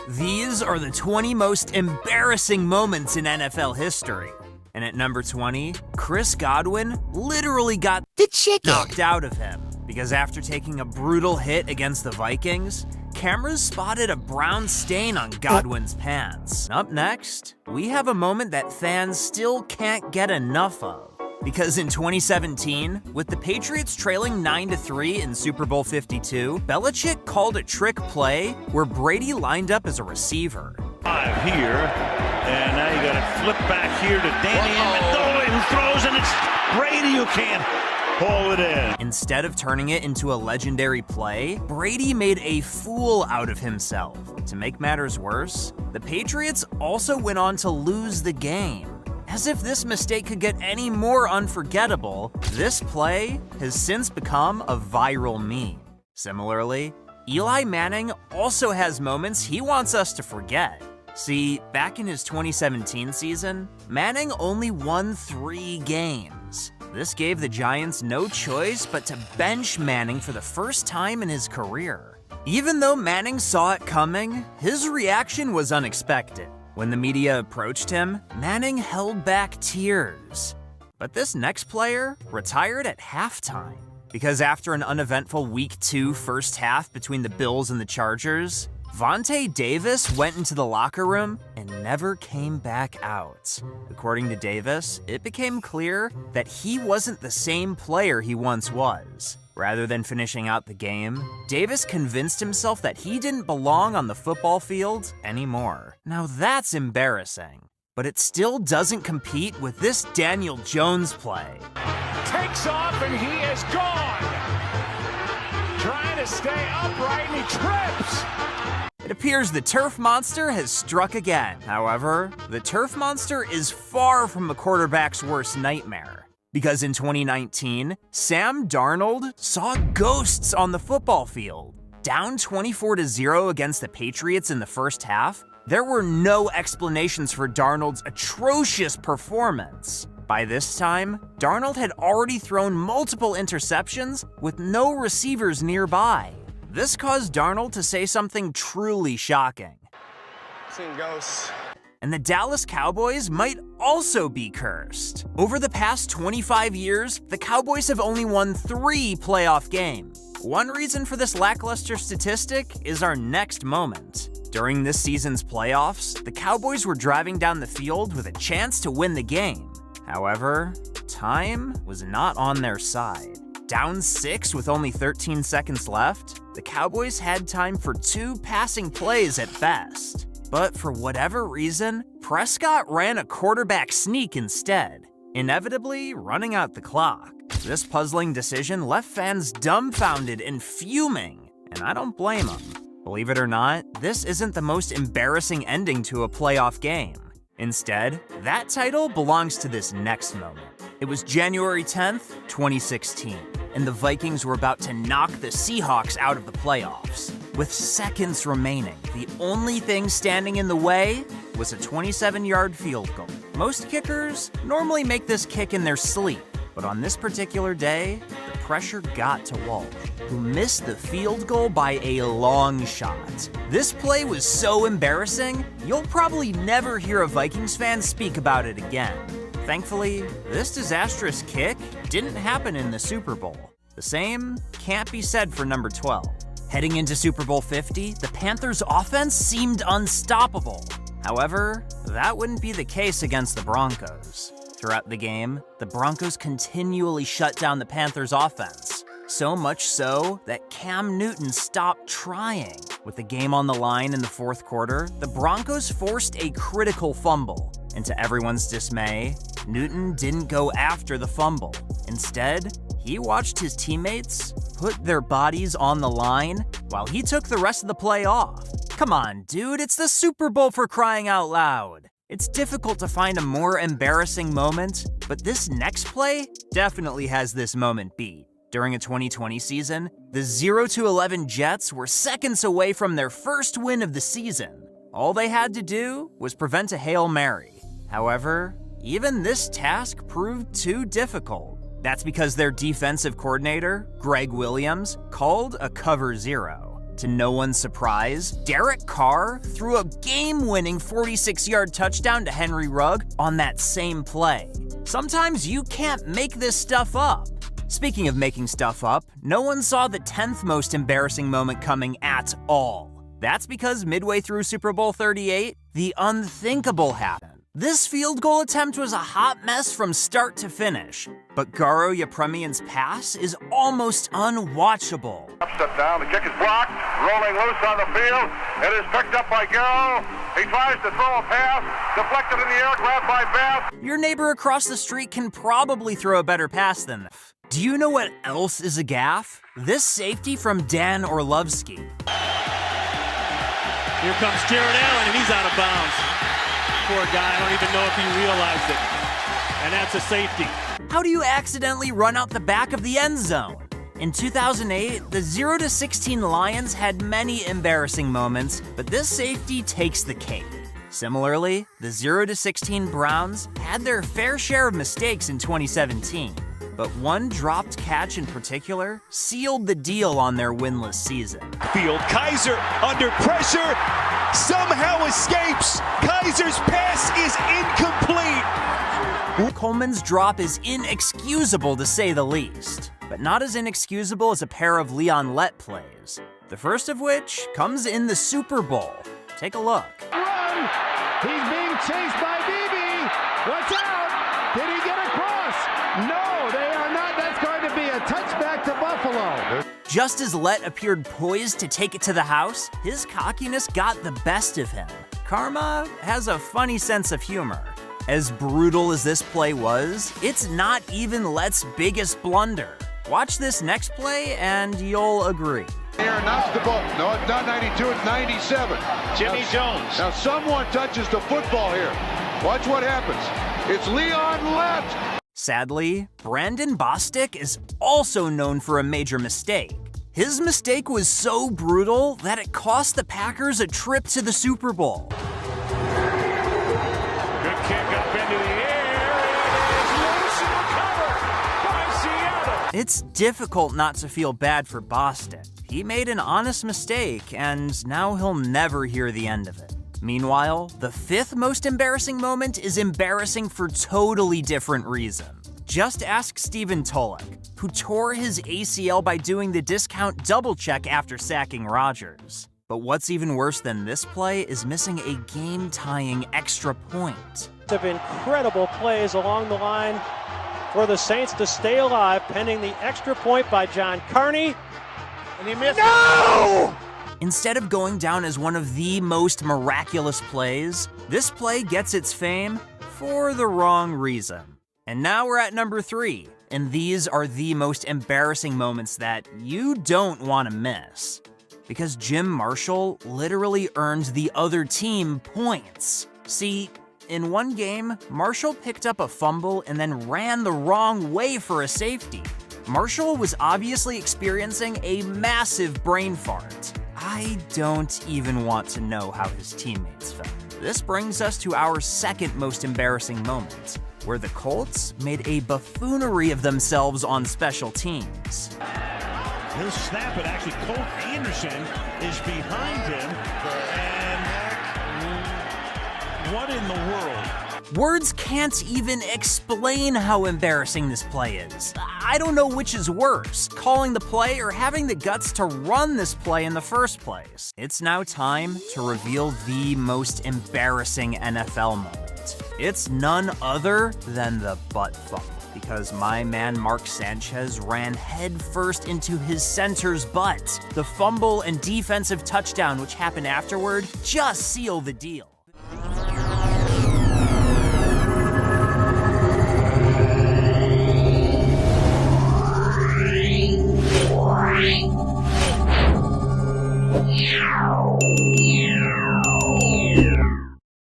These are the 20 most embarrassing moments in NFL history. And at number 20, Chris Godwin literally got the chicken knocked out of him because after taking a brutal hit against the Vikings, cameras spotted a brown stain on Godwin's pants. Up next, we have a moment that fans still can't get enough of. Because in 2017, with the Patriots trailing 9-3 in Super Bowl 52, Belichick called a trick play where Brady lined up as a receiver. Here, and now you got it flip back here to Danny Amendola, who throws, and it's Brady who can't pull it in. Instead of turning it into a legendary play, Brady made a fool out of himself. To make matters worse, the Patriots also went on to lose the game. As if this mistake could get any more unforgettable, this play has since become a viral meme. Similarly, Eli Manning also has moments he wants us to forget. See, back in his 2017 season, Manning only won 3 games. This gave the Giants no choice but to bench Manning for the first time in his career. Even though Manning saw it coming, his reaction was unexpected. When the media approached him, Manning held back tears. But this next player retired at halftime. Because after an uneventful Week 2 first half between the Bills and the Chargers, Vontae Davis went into the locker room and never came back out. According to Davis, it became clear that he wasn't the same player he once was. Rather than finishing out the game, Davis convinced himself that he didn't belong on the football field anymore. Now that's embarrassing, but it still doesn't compete with this Daniel Jones play. Takes off and he is gone. Trying to stay upright and he trips. It appears the Turf Monster has struck again. However, the Turf Monster is far from a quarterback's worst nightmare. Because in 2019, Sam Darnold saw ghosts on the football field. Down 24-0 against the Patriots in the first half, there were no explanations for Darnold's atrocious performance. By this time, Darnold had already thrown multiple interceptions with no receivers nearby. This caused Darnold to say something truly shocking. Seen ghosts. And the Dallas Cowboys might also be cursed. Over the past 25 years, the Cowboys have only won 3 playoff games. One reason for this lackluster statistic is our next moment. During this season's playoffs, the Cowboys were driving down the field with a chance to win the game. However, time was not on their side. Down 6 with only 13 seconds left, the Cowboys had time for 2 passing plays at best. But for whatever reason, Prescott ran a quarterback sneak instead, inevitably running out the clock. This puzzling decision left fans dumbfounded and fuming, and I don't blame them. Believe it or not, this isn't the most embarrassing ending to a playoff game. Instead, that title belongs to this next moment. It was January 10th, 2016, and the Vikings were about to knock the Seahawks out of the playoffs. With seconds remaining, the only thing standing in the way was a 27-yard field goal. Most kickers normally make this kick in their sleep, but on this particular day, the pressure got to Walsh, who missed the field goal by a long shot. This play was so embarrassing, you'll probably never hear a Vikings fan speak about it again. Thankfully, this disastrous kick didn't happen in the Super Bowl. The same can't be said for number 12. Heading into Super Bowl 50, the Panthers' offense seemed unstoppable. However, that wouldn't be the case against the Broncos. Throughout the game, the Broncos continually shut down the Panthers' offense. So much so that Cam Newton stopped trying. With the game on the line in the fourth quarter, the Broncos forced a critical fumble. And to everyone's dismay, Newton didn't go after the fumble. Instead, he watched his teammates put their bodies on the line while he took the rest of the play off. Come on, dude, it's the Super Bowl for crying out loud. It's difficult to find a more embarrassing moment, but this next play definitely has this moment beat. During a 2020 season, the 0-11 Jets were seconds away from their first win of the season. All they had to do was prevent a Hail Mary. However, even this task proved too difficult. That's because their defensive coordinator, Greg Williams, called a cover 0. To no one's surprise, Derek Carr threw a game-winning 46-yard touchdown to Henry Rugg on that same play. Sometimes you can't make this stuff up. Speaking of making stuff up, no one saw the 10th most embarrassing moment coming at all. That's because midway through Super Bowl 38, the unthinkable happened. This field goal attempt was a hot mess from start to finish, but Garo Yepremian's pass is almost unwatchable. Step down, the kick is blocked, rolling loose on the field. It is picked up by Garo. He tries to throw a pass, deflected in the air, grabbed by Bass. Your neighbor across the street can probably throw a better pass than that. Do you know what else is a gaffe? This safety from Dan Orlovsky. Here comes Jared Allen, and he's out of bounds. Poor guy, I don't even know if he realized it. And that's a safety. How do you accidentally run out the back of the end zone? In 2008, the 0-16 Lions had many embarrassing moments, but this safety takes the cake. Similarly, the 0-16 Browns had their fair share of mistakes in 2017, but one dropped catch in particular sealed the deal on their winless season. Field, Kaiser under pressure, somehow escapes. Kaiser's pass is incomplete. Coleman's drop is inexcusable to say the least, but not as inexcusable as a pair of Leon Lett plays. The first of which comes in the Super Bowl. Take a look. Run! He's being chased by Beebe. Watch out! Did he get across? No, they are not. That's going to be a touchback to Buffalo. Just as Lett appeared poised to take it to the house, his cockiness got the best of him. Karma has a funny sense of humor. As brutal as this play was, it's not even Lett's biggest blunder. Watch this next play and you'll agree. Here knocks the ball. No, it's not 92, it's 97. Jimmy Jones. Now someone touches the football here. Watch what happens. It's Leon Lett. Sadly, Brandon Bostic is also known for a major mistake. His mistake was so brutal that it cost the Packers a trip to the Super Bowl. Good kick up into the air. It is loose and recovered by Seattle. It's difficult not to feel bad for Bostic. He made an honest mistake, and now he'll never hear the end of it. Meanwhile, the 5th most embarrassing moment is embarrassing for totally different reason. Just ask Stephen Tulloch, who tore his ACL by doing the discount double check after sacking Rodgers. But what's even worse than this play is missing a game-tying extra point. Of incredible plays along the line for the Saints to stay alive, pending the extra point by John Carney. And he missed. No! Instead of going down as one of the most miraculous plays, this play gets its fame for the wrong reason. And now we're at number 3, and these are the most embarrassing moments that you don't want to miss. Because Jim Marshall literally earned the other team points. See, in one game, Marshall picked up a fumble and then ran the wrong way for a safety. Marshall was obviously experiencing a massive brain fart. I don't even want to know how his teammates felt. This brings us to our 2nd most embarrassing moment, where the Colts made a buffoonery of themselves on special teams. He'll snap it. Actually, Colt Anderson is behind him. And what in the world? Words can't even explain how embarrassing this play is. I don't know which is worse, calling the play or having the guts to run this play in the first place. It's now time to reveal the most embarrassing NFL moment. It's none other than the butt fumble, because my man Mark Sanchez ran headfirst into his center's butt. The fumble and defensive touchdown, which happened afterward, just seal the deal. Wow.